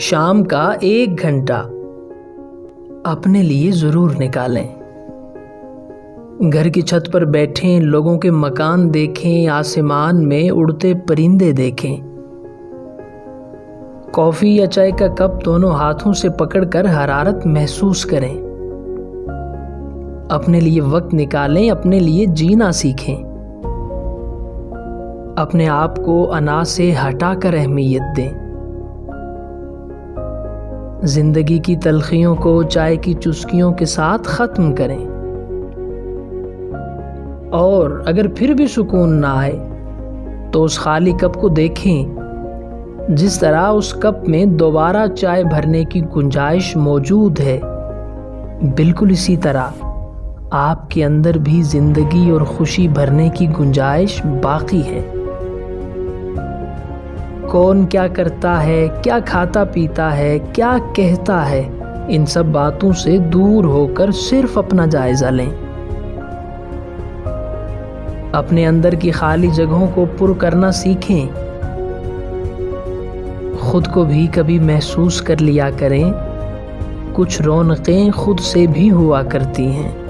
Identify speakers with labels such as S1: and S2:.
S1: शाम का 1 घंटा अपने लिए ज़रूर निकालें। घर की छत पर बैठें, लोगों के मकान देखें, आसमान में उड़ते परिंदे देखें। कॉफ़ी या चाय का कप दोनों हाथों से पकड़कर हरारत महसूस करें। अपने लिए वक्त निकालें, अपने लिए जीना सीखें। अपने आप को अना से हटाकर अहमियत दें। जिंदगी की तलखियों को चाय की चुस्कियों के साथ ख़त्म करें। और अगर फिर भी सुकून ना आए तो उस खाली कप को देखें, जिस तरह उस कप में दोबारा चाय भरने की गुंजाइश मौजूद है, बिल्कुल इसी तरह आपके अंदर भी जिंदगी और खुशी भरने की गुंजाइश बाकी है। कौन क्या करता है, क्या खाता पीता है, क्या कहता है, इन सब बातों से दूर होकर सिर्फ अपना जायजा लें। अपने अंदर की खाली जगहों को पुर करना सीखें। खुद को भी कभी महसूस कर लिया करें, कुछ रौनकें खुद से भी हुआ करती हैं।